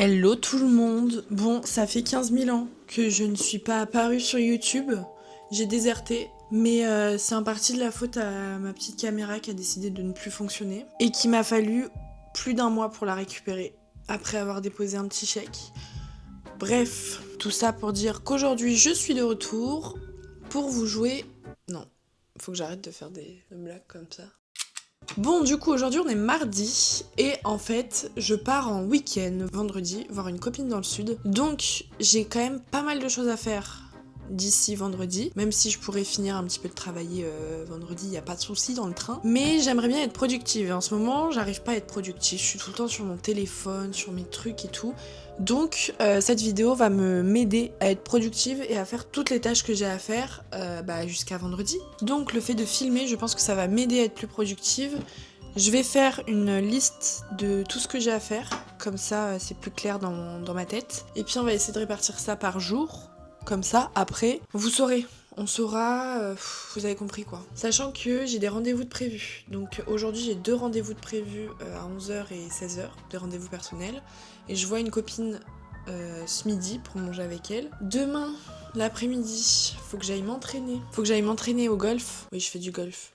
Hello tout le monde. Bon, ça fait 15 000 ans que je ne suis pas apparue sur YouTube. J'ai déserté, mais c'est en partie de la faute à ma petite caméra qui a décidé de ne plus fonctionner et qu'il m'a fallu plus d'un mois pour la récupérer après avoir déposé un petit chèque. Bref, tout ça pour dire qu'aujourd'hui je suis de retour pour vous jouer... Non, faut que j'arrête de faire des blagues comme ça. Bon, du coup, aujourd'hui on est mardi et en fait, je pars en week-end vendredi voir une copine dans le sud. Donc, j'ai quand même pas mal de choses à faire d'ici vendredi, même si je pourrais finir un petit peu de travailler vendredi, y a pas de souci dans le train. Mais j'aimerais bien être productive et en ce moment, j'arrive pas à être productive. Je suis tout le temps sur mon téléphone, sur mes trucs et tout. Donc cette vidéo va m'aider à être productive et à faire toutes les tâches que j'ai à faire jusqu'à vendredi. Donc le fait de filmer, je pense que ça va m'aider à être plus productive. Je vais faire une liste de tout ce que j'ai à faire, comme ça c'est plus clair dans ma tête. Et puis on va essayer de répartir ça par jour, comme ça après vous saurez. On saura, vous avez compris quoi. Sachant que j'ai des rendez-vous de prévus. Donc aujourd'hui j'ai 2 rendez-vous de prévus à 11h et 16h, des rendez-vous personnels. Et je vois une copine ce midi pour manger avec elle. Demain, l'après-midi, faut que j'aille m'entraîner. Faut que j'aille m'entraîner au golf. Oui, je fais du golf.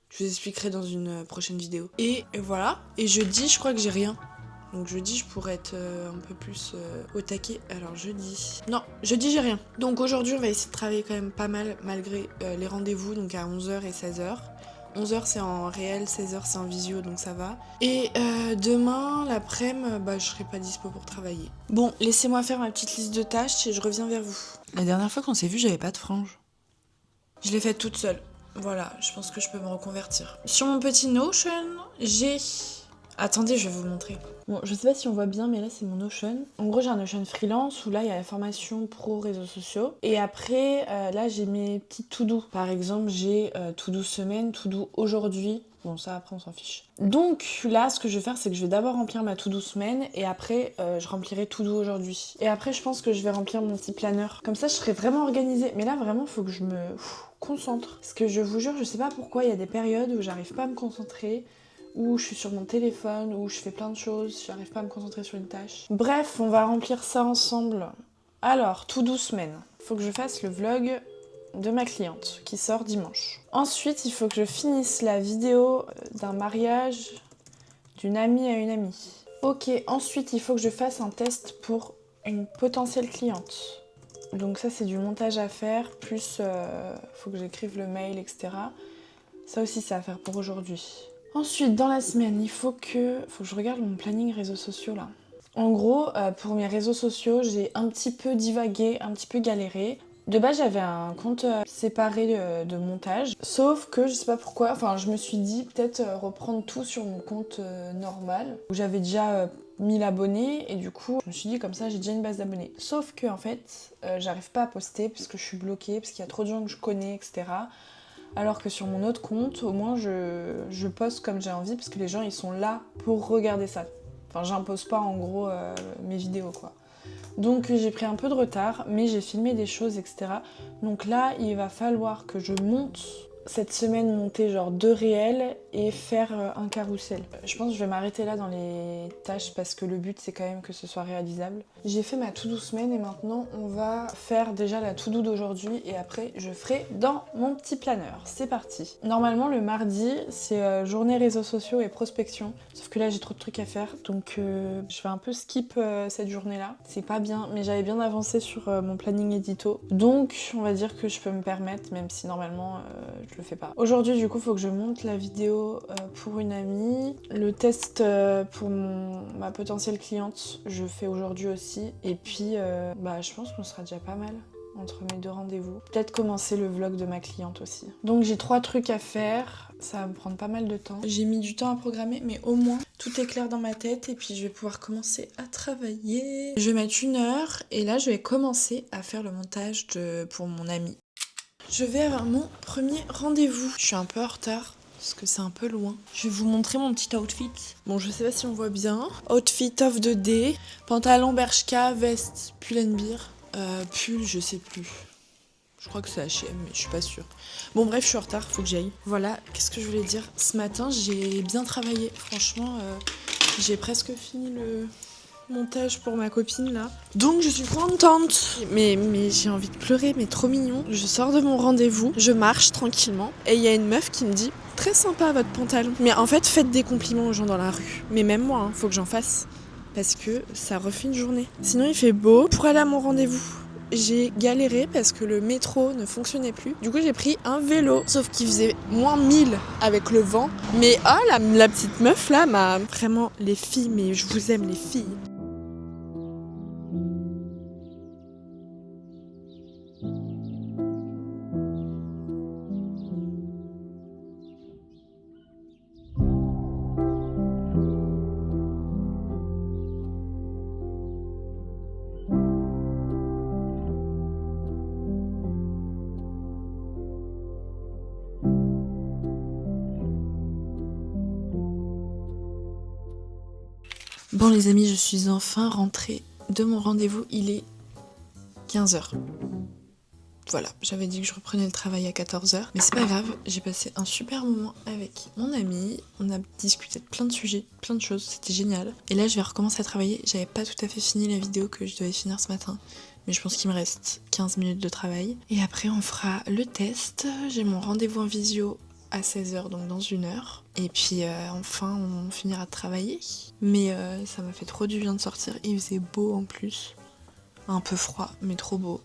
Je vous expliquerai dans une prochaine vidéo. Et voilà. Et jeudi, je crois que j'ai rien. Donc jeudi, je pourrais être un peu plus au taquet. Alors jeudi... Non, jeudi, j'ai rien. Donc aujourd'hui, on va essayer de travailler quand même pas mal, malgré les rendez-vous, donc à 11h et 16h. 11h c'est en réel, 16h c'est en visio, donc ça va. Et demain, l'après-midi, je serai pas dispo pour travailler. Bon, laissez-moi faire ma petite liste de tâches et je reviens vers vous. La dernière fois qu'on s'est vu, j'avais pas de frange. Je l'ai faite toute seule. Voilà, je pense que je peux me reconvertir. Sur mon petit Notion, j'ai... Attendez, je vais vous montrer. Bon, je sais pas si on voit bien, mais là c'est mon Notion. En gros, j'ai un Notion freelance où là il y a la formation pro réseaux sociaux. Et après, là j'ai mes petits to-do. Par exemple, j'ai to-do semaine, to-do aujourd'hui. Bon, ça après on s'en fiche. Donc là, ce que je vais faire, c'est que je vais d'abord remplir ma to-do semaine et après je remplirai to-do aujourd'hui. Et après, je pense que je vais remplir mon petit planeur. Comme ça, je serai vraiment organisée. Mais là, vraiment, faut que je me concentre. Parce que je vous jure, je sais pas pourquoi, il y a des périodes où j'arrive pas à me concentrer, où je suis sur mon téléphone, où je fais plein de choses, j'arrive pas à me concentrer sur une tâche. Bref, on va remplir ça ensemble. Alors, to-do semaine. Faut que je fasse le vlog de ma cliente qui sort dimanche. Ensuite, il faut que je finisse la vidéo d'un mariage d'une amie à une amie. Ok, ensuite, il faut que je fasse un test pour une potentielle cliente. Donc ça, c'est du montage à faire, plus faut que j'écrive le mail, etc. Ça aussi, c'est à faire pour aujourd'hui. Ensuite, dans la semaine, il faut que je regarde mon planning réseaux sociaux là. En gros, pour mes réseaux sociaux, j'ai un petit peu divagué, un petit peu galéré. De base, j'avais un compte séparé de montage, sauf que je sais pas pourquoi, je me suis dit peut-être reprendre tout sur mon compte normal, où j'avais déjà 1000 abonnés, et du coup, je me suis dit comme ça, j'ai déjà une base d'abonnés. Sauf que en fait, j'arrive pas à poster parce que je suis bloquée, parce qu'il y a trop de gens que je connais, etc. Alors que sur mon autre compte, au moins je poste comme j'ai envie parce que les gens ils sont là pour regarder ça. Enfin, j'impose pas en gros mes vidéos quoi. Donc j'ai pris un peu de retard, mais j'ai filmé des choses, etc. Donc là, il va falloir que je monte cette semaine, monter genre 2 réels et faire un carrousel. Je pense que je vais m'arrêter là dans les tâches parce que le but c'est quand même que ce soit réalisable. J'ai fait ma to-do semaine et maintenant on va faire déjà la to-do d'aujourd'hui et après je ferai dans mon petit planeur. C'est parti. Normalement le mardi c'est journée réseaux sociaux et prospection. Sauf que là j'ai trop de trucs à faire donc je vais un peu skip cette journée là. C'est pas bien mais j'avais bien avancé sur mon planning édito. Donc on va dire que je peux me permettre même si normalement je le fais pas. Aujourd'hui du coup faut que je monte la vidéo pour une amie. Le test pour ma potentielle cliente je fais aujourd'hui aussi. Et puis je pense qu'on sera déjà pas mal entre mes 2 rendez-vous. Peut-être commencer le vlog de ma cliente aussi. Donc j'ai 3 trucs à faire. Ça va me prendre pas mal de temps. J'ai mis du temps à programmer mais au moins tout est clair dans ma tête et puis je vais pouvoir commencer à travailler. Je vais mettre 1 heure et là je vais commencer à faire le montage pour mon amie. Je vais avoir mon premier rendez-vous. Je suis un peu en retard parce que c'est un peu loin. Je vais vous montrer mon petit outfit. Bon, je sais pas si on voit bien. Outfit of the day. Pantalon Bershka, veste Pull&Bear. Pull, je sais plus. Je crois que c'est H&M, mais je suis pas sûre. Bon bref, je suis en retard, faut que j'aille. Voilà, qu'est-ce que je voulais dire? Ce matin, j'ai bien travaillé. Franchement, j'ai presque fini montage pour ma copine là. Donc je suis contente. Mais j'ai envie de pleurer, mais trop mignon. Je sors de mon rendez-vous, je marche tranquillement et il y a une meuf qui me dit très sympa votre pantalon. Mais en fait, faites des compliments aux gens dans la rue. Mais même moi, faut que j'en fasse parce que ça refait une journée. Sinon, il fait beau. Pour aller à mon rendez-vous, j'ai galéré parce que le métro ne fonctionnait plus. Du coup, j'ai pris un vélo. Sauf qu'il faisait moins 1000 avec le vent. Mais la petite meuf là m'a... Vraiment, les filles, mais je vous aime les filles. Bon les amis, je suis enfin rentrée de mon rendez-vous, il est 15h. Voilà, j'avais dit que je reprenais le travail à 14h, mais c'est pas grave, j'ai passé un super moment avec mon ami, on a discuté de plein de sujets, plein de choses, c'était génial. Et là je vais recommencer à travailler, j'avais pas tout à fait fini la vidéo que je devais finir ce matin, mais je pense qu'il me reste 15 minutes de travail. Et après on fera le test, j'ai mon rendez-vous en visio à 16h, donc dans 1 heure. Et puis enfin on finira de travailler. Mais ça m'a fait trop du bien de sortir, il faisait beau en plus. Un peu froid, mais trop beau.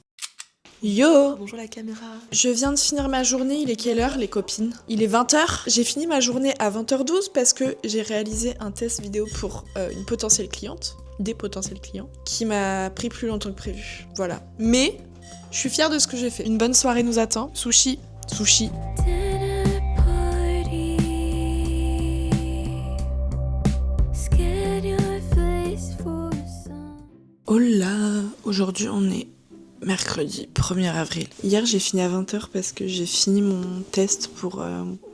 Yo! Bonjour la caméra. Je viens de finir ma journée, il est quelle heure les copines? Il est 20h. J'ai fini ma journée à 20h12 parce que j'ai réalisé un test vidéo pour une potentielle cliente, des potentiels clients, qui m'a pris plus longtemps que prévu. Voilà. Mais je suis fière de ce que j'ai fait. Une bonne soirée nous attend. Sushi. Oh là, aujourd'hui on est mercredi 1er avril. Hier j'ai fini à 20h parce que j'ai fini mon test pour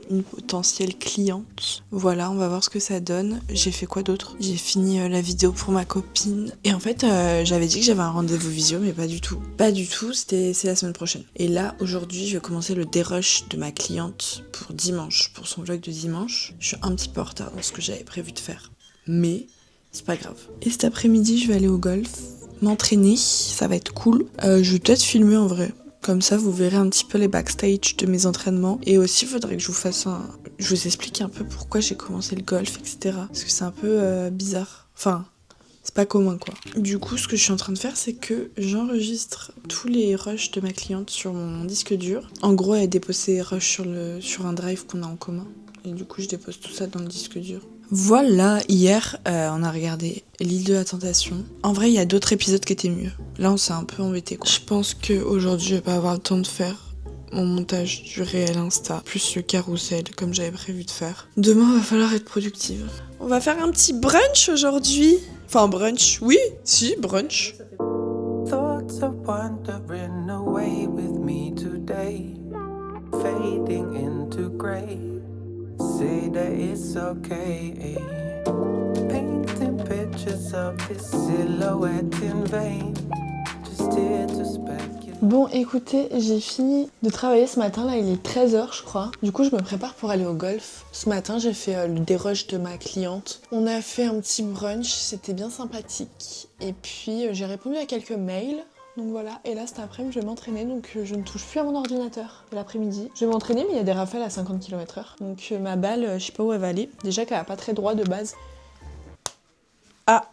une potentielle cliente. Voilà, on va voir ce que ça donne. J'ai fait quoi d'autre? J'ai fini la vidéo pour ma copine. Et en fait, j'avais dit que j'avais un rendez-vous visio, mais pas du tout. Pas du tout, c'est la semaine prochaine. Et là, aujourd'hui, je vais commencer le dérush de ma cliente pour dimanche, pour son vlog de dimanche. Je suis un petit peu en retard dans ce que j'avais prévu de faire. Mais c'est pas grave. Et cet après-midi, je vais aller au golf, m'entraîner, ça va être cool. Je vais peut-être filmer en vrai. Comme ça, vous verrez un petit peu les backstage de mes entraînements. Et aussi, il faudrait que je vous explique un peu pourquoi j'ai commencé le golf, etc. Parce que c'est un peu bizarre. Enfin, c'est pas commun, quoi. Du coup, ce que je suis en train de faire, c'est que j'enregistre tous les rushs de ma cliente sur mon disque dur. En gros, elle dépose ses rushs sur un drive qu'on a en commun. Et du coup, je dépose tout ça dans le disque dur. Voilà, hier, on a regardé L'île de la Tentation. En vrai, il y a d'autres épisodes qui étaient mieux. Là, on s'est un peu embêté, quoi. Je pense qu'aujourd'hui, je vais pas avoir le temps de faire mon montage du réel Insta, plus le carrousel, comme j'avais prévu de faire. Demain, il va falloir être productive. On va faire un petit brunch aujourd'hui. Enfin, brunch, oui, si, brunch. Thoughts of wandering away with me today, fading into grey. Say that it's okay. Painting pictures of this silhouette in vain. Just here to speculate. Bon, écoutez, j'ai fini de travailler ce matin. Là, il est 13h, je crois. Du coup, je me prépare pour aller au golf. Ce matin, j'ai fait le dérush de ma cliente. On a fait un petit brunch. C'était bien sympathique. Et puis, j'ai répondu à quelques mails. Donc voilà, et là cet après-midi je vais m'entraîner, donc je ne touche plus à mon ordinateur l'après-midi. Je vais m'entraîner, mais il y a des rafales à 50 km/h. Donc ma balle, je sais pas où elle va aller. Déjà qu'elle a pas très droit de base. Ah!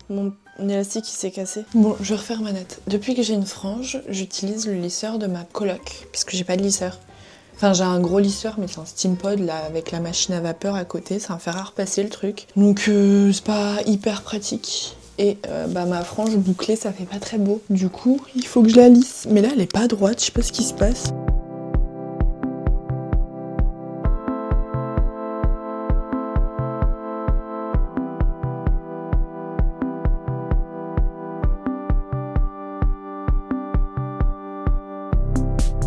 Mon élastique il s'est cassé. Bon, je vais refaire ma natte. Depuis que j'ai une frange, j'utilise le lisseur de ma coloc, parce que j'ai pas de lisseur. Enfin, j'ai un gros lisseur, mais c'est un Steampod là, avec la machine à vapeur à côté. Ça me fait repasser le truc. Donc c'est pas hyper pratique. Et ma frange bouclée, ça fait pas très beau. Du coup, il faut que je la lisse. Mais là, elle est pas droite, je sais pas ce qui se passe.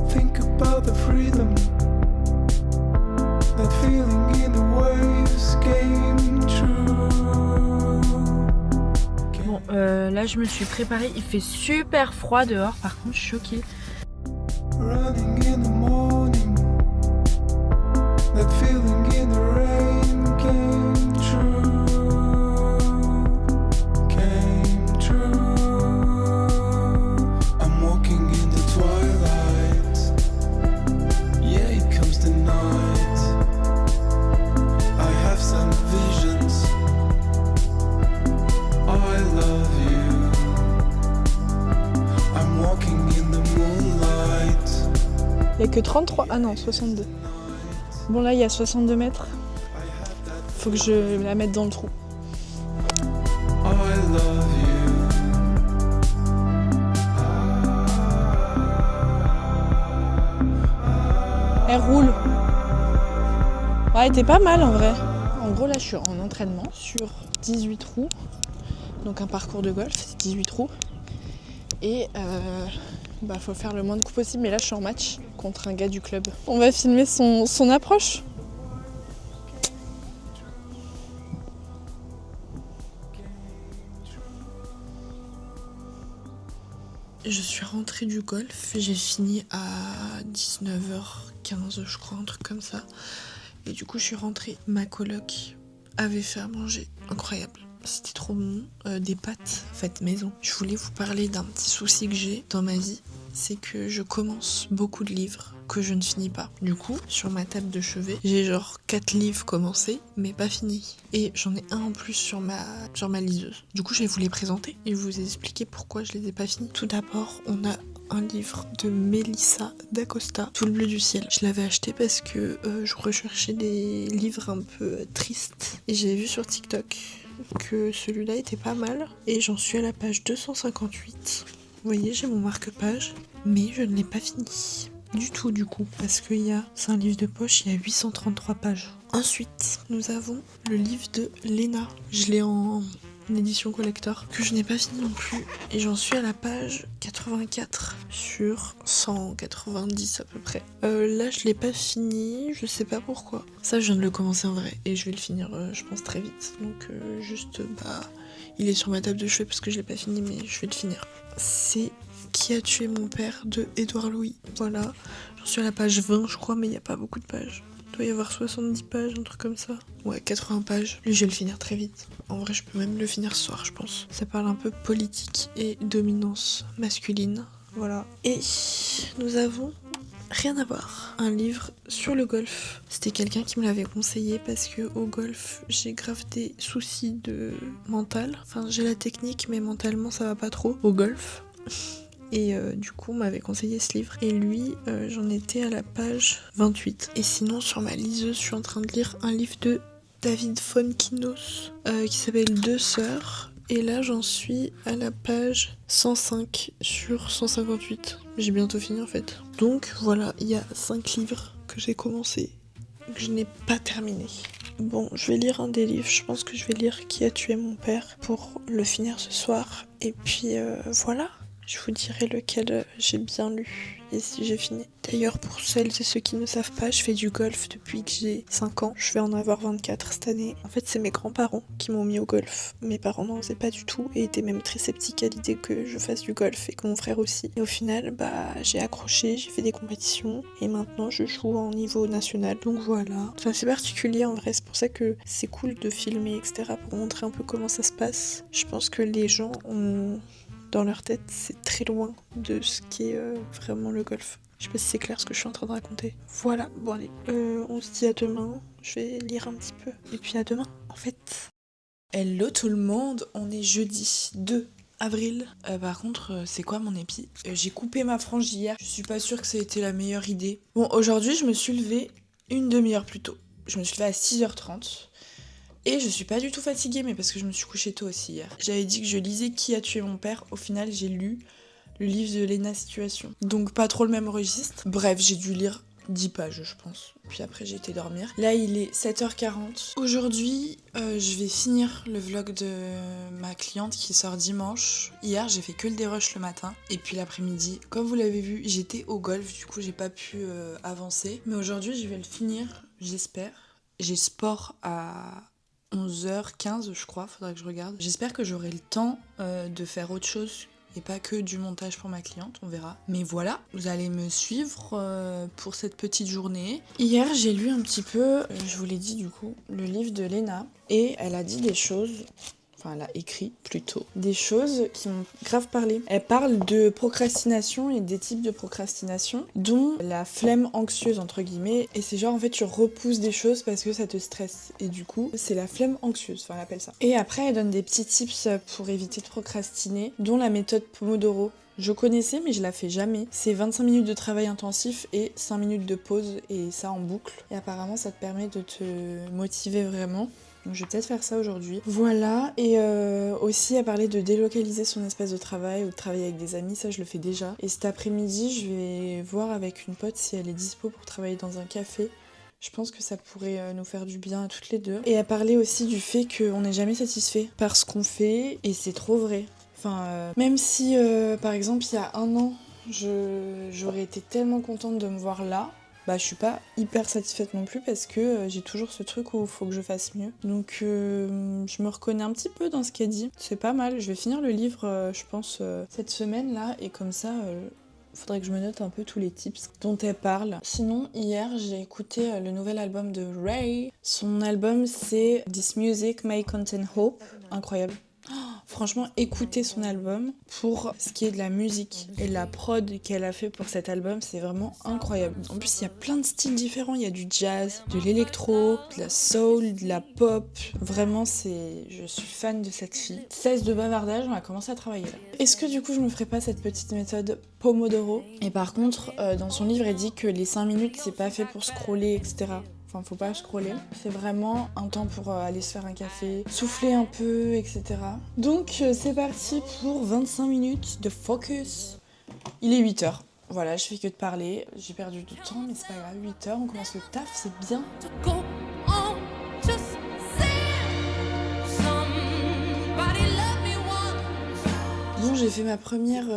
Think about the freedom, that feeling in the waves came true. Là je me suis préparée, il fait super froid dehors, par contre je suis choquée. que 33. Ah non, 62. Bon là il y a 62 mètres. Faut que je la mette dans le trou. Elle roule. Ouais, elle était pas mal en vrai. En gros là je suis en entraînement sur 18 trous. Donc un parcours de golf, c'est 18 trous. Et faut faire le moins de coups possible. Mais là je suis en match contre un gars du club. On va filmer son approche. Je suis rentrée du golf, j'ai fini à 19h15 je crois, un truc comme ça. Et du coup je suis rentrée, ma coloc avait fait à manger, incroyable. C'était trop bon, des pâtes faites maison. Je voulais vous parler d'un petit souci que j'ai dans ma vie, c'est que je commence beaucoup de livres que je ne finis pas. Du coup, sur ma table de chevet, j'ai genre 4 livres commencés, mais pas finis. Et j'en ai un en plus sur ma liseuse. Du coup, je vais vous les présenter et vous expliquer pourquoi je les ai pas finis. Tout d'abord, on a un livre de Melissa d'Acosta, Tout le bleu du ciel. Je l'avais acheté parce que je recherchais des livres un peu tristes. Et j'ai vu sur TikTok que celui-là était pas mal. Et j'en suis à la page 258. Vous voyez, j'ai mon marque-page, mais je ne l'ai pas fini. Du tout du coup, parce que c'est un livre de poche, il y a 833 pages. Ensuite, nous avons le livre de Léna. Je l'ai en édition collector, que je n'ai pas fini non plus. Et j'en suis à la page 84 sur 190 à peu près. Là, je l'ai pas fini, je sais pas pourquoi. Ça, je viens de le commencer en vrai, et je vais le finir, je pense, très vite. Donc, il est sur ma table de chevet parce que je l'ai pas fini, mais je vais le finir. C'est Qui a tué mon père de Édouard Louis. Voilà, j'en suis à la page 20 je crois, mais il n'y a pas beaucoup de pages. Il doit y avoir 70 pages, un truc comme ça. Ouais, 80 pages. Lui, je vais le finir très vite. En vrai, je peux même le finir ce soir, je pense. Ça parle un peu politique et dominance masculine. Voilà. Et nous avons rien à voir, un livre sur le golf. C'était quelqu'un qui me l'avait conseillé parce que au golf, j'ai grave des soucis de mental. Enfin, j'ai la technique, mais mentalement, ça va pas trop au golf. Et du coup, on m'avait conseillé ce livre. Et lui, j'en étais à la page 28. Et sinon, sur ma liseuse, je suis en train de lire un livre de David Fonkinos qui s'appelle Deux sœurs. Et là, j'en suis à la page 105 sur 158. J'ai bientôt fini en fait. Donc voilà, il y a 5 livres que j'ai commencé, que je n'ai pas terminé. Bon, je vais lire un des livres. Je pense que je vais lire Qui a tué mon père pour le finir ce soir. Et puis voilà. Je vous dirai lequel j'ai bien lu et si j'ai fini. D'ailleurs, pour celles et ceux qui ne savent pas, je fais du golf depuis que j'ai 5 ans. Je vais en avoir 24 cette année. En fait, c'est mes grands-parents qui m'ont mis au golf. Mes parents n'en faisaient pas du tout et étaient même très sceptiques à l'idée que je fasse du golf et que mon frère aussi. Et au final, j'ai accroché, j'ai fait des compétitions et maintenant je joue en niveau national. Donc voilà. C'est assez particulier en vrai, c'est pour ça que c'est cool de filmer, etc. pour montrer un peu comment ça se passe. Je pense que les gens ont... Dans leur tête, c'est très loin de ce qui est vraiment le golf. Je sais pas si c'est clair ce que je suis en train de raconter. Voilà, bon allez, on se dit à demain. Je vais lire un petit peu. Et puis à demain, en fait. Hello tout le monde, on est jeudi 2 avril. Par contre, c'est quoi mon épi? J'ai coupé ma frange hier. Je suis pas sûre que ça a été la meilleure idée. Bon, aujourd'hui, je me suis levée une demi-heure plus tôt. Je me suis levée à 6h30. Et je suis pas du tout fatiguée, mais parce que je me suis couchée tôt aussi hier. J'avais dit que je lisais Qui a tué mon père. Au final, j'ai lu le livre de Léna Situation. Donc pas trop le même registre. Bref, j'ai dû lire 10 pages, je pense. Puis après, j'ai été dormir. Là, il est 7h40. Aujourd'hui, je vais finir le vlog de ma cliente qui sort dimanche. Hier, j'ai fait que le dérush le matin. Et puis l'après-midi, comme vous l'avez vu, j'étais au golf. Du coup, j'ai pas pu avancer. Mais aujourd'hui, je vais le finir, j'espère. J'ai sport à 11h15 je crois, faudrait que je regarde. J'espère que j'aurai le temps de faire autre chose et pas que du montage pour ma cliente, on verra. Mais voilà, vous allez me suivre pour cette petite journée. Hier j'ai lu un petit peu, je vous l'ai dit du coup, le livre de Léna et elle a dit des choses... Enfin, elle a écrit plutôt des choses qui m'ont grave parlé. Elle parle de procrastination et des types de procrastination, dont la flemme anxieuse entre guillemets. Et c'est genre en fait tu repousses des choses parce que ça te stresse. Et du coup, c'est la flemme anxieuse, enfin elle appelle ça. Et après, elle donne des petits tips pour éviter de procrastiner, dont la méthode Pomodoro. Je connaissais mais je la fais jamais. C'est 25 minutes de travail intensif et 5 minutes de pause et ça en boucle. Et apparemment ça te permet de te motiver vraiment. Donc je vais peut-être faire ça aujourd'hui. Voilà, et aussi à parler de délocaliser son espace de travail ou de travailler avec des amis, ça je le fais déjà. Et cet après-midi, je vais voir avec une pote si elle est dispo pour travailler dans un café. Je pense que ça pourrait nous faire du bien à toutes les deux. Et à parler aussi du fait qu'on n'est jamais satisfait par ce qu'on fait, et c'est trop vrai. Enfin, même si par exemple il y a un an, j'aurais été tellement contente de me voir là, bah je suis pas hyper satisfaite non plus parce que j'ai toujours ce truc où il faut que je fasse mieux. Donc je me reconnais un petit peu dans ce qu'elle dit. C'est pas mal, je vais finir le livre je pense cette semaine là et comme ça faudrait que je me note un peu tous les tips dont elle parle. Sinon hier j'ai écouté le nouvel album de Ray. Son album c'est This Music May Contain Hope, incroyable. Franchement, écoutez son album pour ce qui est de la musique et de la prod qu'elle a fait pour cet album, c'est vraiment incroyable. En plus, il y a plein de styles différents, il y a du jazz, de l'électro, de la soul, de la pop. Vraiment, je suis fan de cette fille. Cesse de bavardage, on va commencer à travailler là. Est-ce que du coup, je me ferai pas cette petite méthode Pomodoro? Et par contre, dans son livre, elle dit que les 5 minutes, c'est pas fait pour scroller, etc. Enfin, faut pas scroller. C'est vraiment un temps pour aller se faire un café, souffler un peu, etc. Donc, c'est parti pour 25 minutes de focus. Il est 8h. Voilà, je fais que de parler. J'ai perdu du temps, mais c'est pas grave. 8h, on commence le taf, c'est bien. Bon, j'ai fait ma première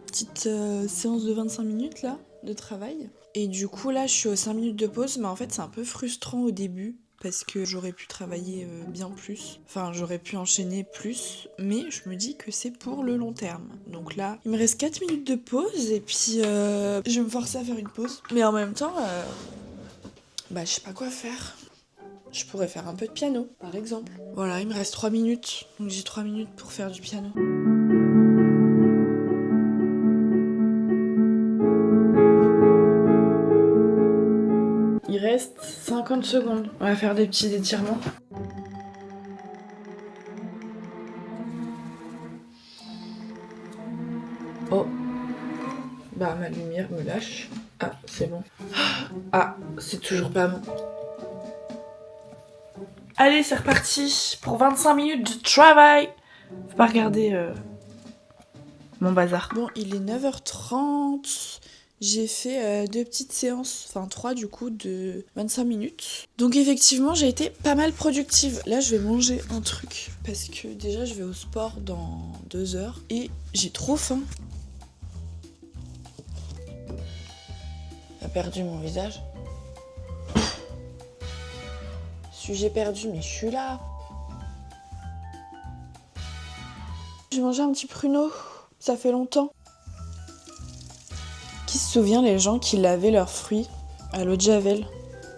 petite séance de 25 minutes là, de travail. Et du coup là je suis aux 5 minutes de pause, mais en fait c'est un peu frustrant au début parce que j'aurais pu travailler bien plus. Enfin j'aurais pu enchaîner plus, mais je me dis que c'est pour le long terme. Donc là il me reste 4 minutes de pause et puis je vais me forcer à faire une pause. Mais en même temps, bah je sais pas quoi faire. Je pourrais faire un peu de piano par exemple. Voilà, il me reste 3 minutes, donc j'ai 3 minutes pour faire du piano. Il reste 50 secondes. On va faire des petits étirements. Oh. Bah ma lumière me lâche. Ah, c'est bon. Ah, c'est toujours pas bon. Allez, c'est reparti pour 25 minutes de travail. Faut pas regarder mon bazar. Bon, il est 9h30. J'ai fait 2 petites séances, enfin 3 du coup, de 25 minutes. Donc effectivement, j'ai été pas mal productive. Là, je vais manger un truc parce que déjà, je vais au sport dans 2 heures et j'ai trop faim. J'ai perdu mon visage. Suis-je perdu, mais je suis là. J'ai mangé un petit pruneau, ça fait longtemps. Qui se souvient les gens qui lavaient leurs fruits à l'eau de Javel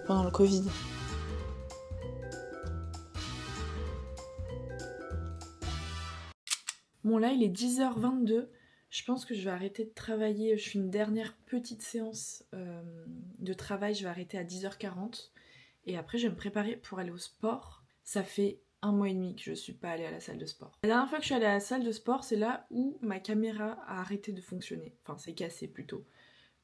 pendant le Covid? Bon là il est 10h22, je pense que je vais arrêter de travailler, je fais une dernière petite séance de travail, je vais arrêter à 10h40 et après je vais me préparer pour aller au sport. Ça fait 1 mois et demi que je suis pas allée à la salle de sport. La dernière fois que je suis allée à la salle de sport, c'est là où ma caméra a arrêté de fonctionner, enfin c'est cassé plutôt.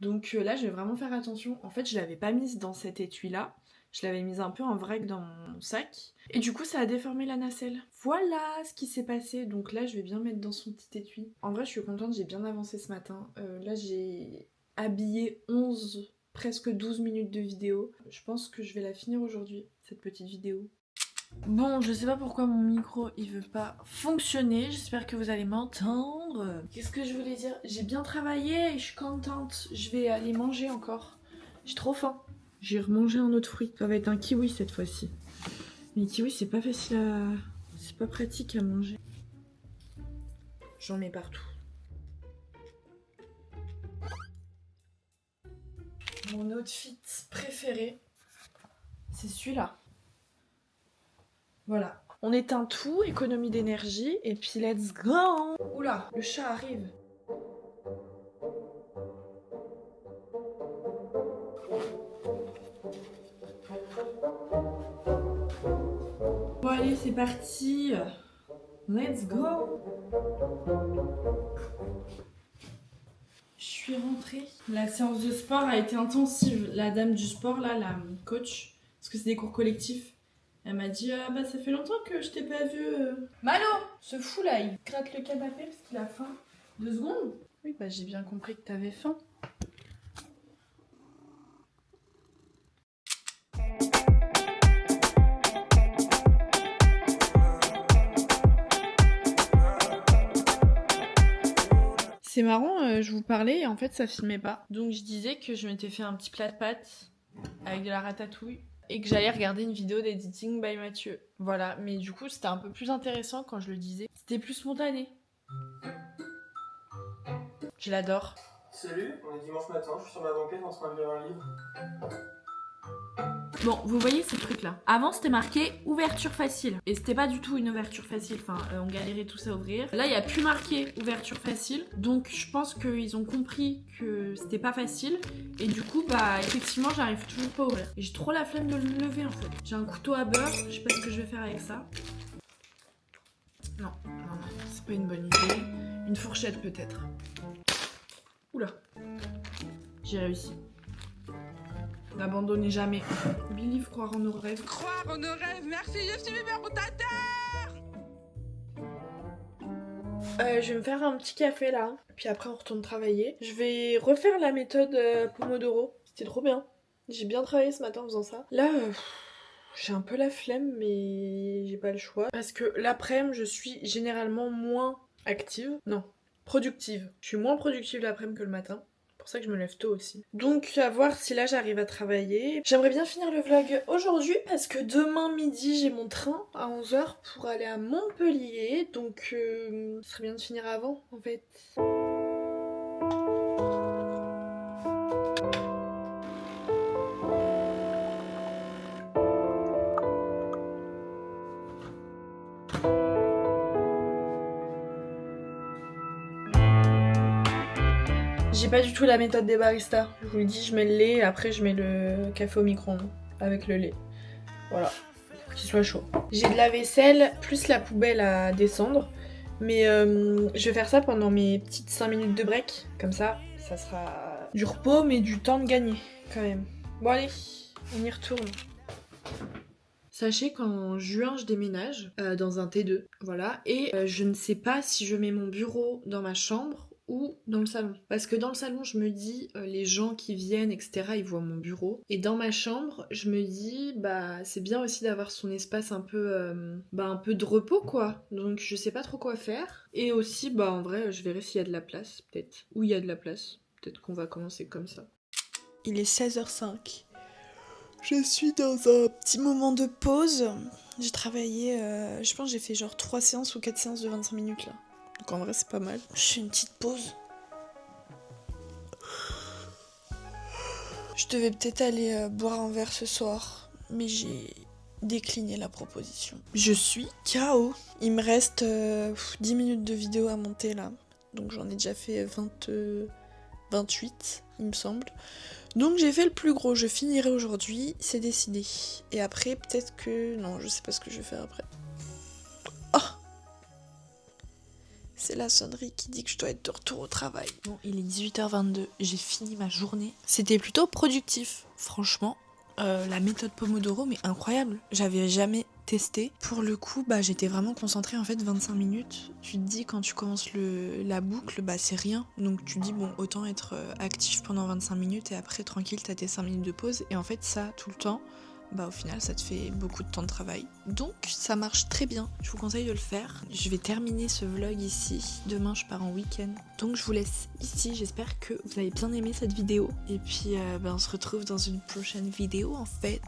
Donc là, je vais vraiment faire attention. En fait, je l'avais pas mise dans cet étui-là. Je l'avais mise un peu en vrac dans mon sac. Et du coup, ça a déformé la nacelle. Voilà ce qui s'est passé. Donc là, je vais bien mettre dans son petit étui. En vrai, je suis contente, j'ai bien avancé ce matin. Là, j'ai habillé 11, presque 12 minutes de vidéo. Je pense que je vais la finir aujourd'hui, cette petite vidéo. Bon, je sais pas pourquoi mon micro il veut pas fonctionner, j'espère que vous allez m'entendre. Qu'est-ce que je voulais dire? J'ai bien travaillé et je suis contente. Je vais aller manger encore. J'ai trop faim. J'ai remangé un autre fruit. Ça va être un kiwi cette fois-ci. Mais les kiwis c'est pas facile à... c'est pas pratique à manger. J'en mets partout. Mon outfit préféré, c'est celui-là. Voilà. On éteint tout, économie d'énergie, et puis let's go! Oula, le chat arrive. Bon allez, c'est parti. Let's go! suis rentrée. La séance de sport a été intensive. La dame du sport, là, la coach, parce que c'est des cours collectifs, elle m'a dit ah bah ça fait longtemps que je t'ai pas vu. Malo, ce fou là, il gratte le canapé parce qu'il a faim. 2 secondes. Oui bah j'ai bien compris que t'avais faim. C'est marrant, je vous parlais et en fait ça filmait pas. Donc je disais que je m'étais fait un petit plat de pâtes avec de la ratatouille et que j'allais regarder une vidéo d'editing by Mathieu. Voilà, mais du coup c'était un peu plus intéressant quand je le disais. C'était plus spontané. Je l'adore. Salut, on est dimanche matin, je suis sur ma banquette en train de lire un livre. Bon, vous voyez ces trucs-là. Avant, c'était marqué ouverture facile. Et c'était pas du tout une ouverture facile. Enfin, on galérait tous à ouvrir. Là, il y a plus marqué ouverture facile. Donc, je pense qu'ils ont compris que c'était pas facile. Et du coup, bah, effectivement, j'arrive toujours pas à ouvrir. Et j'ai trop la flemme de le lever, en fait. J'ai un couteau à beurre. Je sais pas ce que je vais faire avec ça. Non, c'est pas une bonne idée. Une fourchette, peut-être. Oula. J'ai réussi. N'abandonnez jamais. Believe, croire en nos rêves. Croire en nos rêves, merci Justin Bieber pour ta terre. Je vais me faire un petit café là, puis après on retourne travailler. Je vais refaire la méthode Pomodoro. C'était trop bien. J'ai bien travaillé ce matin en faisant ça. Là, j'ai un peu la flemme, mais j'ai pas le choix. Parce que l'après-midi, je suis généralement moins active. Non, productive. Je suis moins productive l'après-midi que le matin. C'est pour ça que je me lève tôt aussi. Donc à voir si là j'arrive à travailler. J'aimerais bien finir le vlog aujourd'hui parce que demain midi j'ai mon train à 11h pour aller à Montpellier. Donc ce serait bien de finir avant en fait. J'ai pas du tout la méthode des baristas. Je vous le dis, je mets le lait et après je mets le café au micro-ondes avec le lait. Voilà, pour qu'il soit chaud. J'ai de la vaisselle plus la poubelle à descendre. Mais je vais faire ça pendant mes petites 5 minutes de break. Comme ça, ça sera du repos mais du temps de gagner quand même. Bon allez, on y retourne. Sachez qu'en juin, je déménage dans un T2. Voilà, et je ne sais pas si je mets mon bureau dans ma chambre ou dans le salon. Parce que dans le salon, je me dis, les gens qui viennent, etc., ils voient mon bureau. Et dans ma chambre, je me dis, bah, c'est bien aussi d'avoir son espace un peu de repos, quoi. Donc, je sais pas trop quoi faire. Et aussi, bah, en vrai, je verrai s'il y a de la place, peut-être. Où il y a de la place. Peut-être qu'on va commencer comme ça. Il est 16h05. Je suis dans un petit moment de pause. J'ai travaillé, je pense que j'ai fait genre 3 séances ou 4 séances de 25 minutes, là. Donc en vrai c'est pas mal. Je fais une petite pause. Je devais peut-être aller boire un verre ce soir, mais j'ai décliné la proposition. Je suis KO. Il me reste 10 minutes de vidéo à monter là. Donc j'en ai déjà fait 28, il me semble. Donc j'ai fait le plus gros, je finirai aujourd'hui, c'est décidé. Et après peut-être que... Non, je sais pas ce que je vais faire après. C'est la sonnerie qui dit que je dois être de retour au travail. Bon, il est 18h22, j'ai fini ma journée. C'était plutôt productif, franchement. La méthode Pomodoro, mais incroyable. J'avais jamais testé. Pour le coup, bah, j'étais vraiment concentrée en fait 25 minutes. Tu te dis quand tu commences la boucle, bah c'est rien. Donc tu te dis bon, autant être actif pendant 25 minutes et après tranquille, t'as tes 5 minutes de pause. Et en fait ça, tout le temps, bah au final ça te fait beaucoup de temps de travail. Donc ça marche très bien, je vous conseille de le faire. Je vais terminer ce vlog ici, demain je pars en week-end. Donc je vous laisse ici, j'espère que vous avez bien aimé cette vidéo. Et puis on se retrouve dans une prochaine vidéo en fait.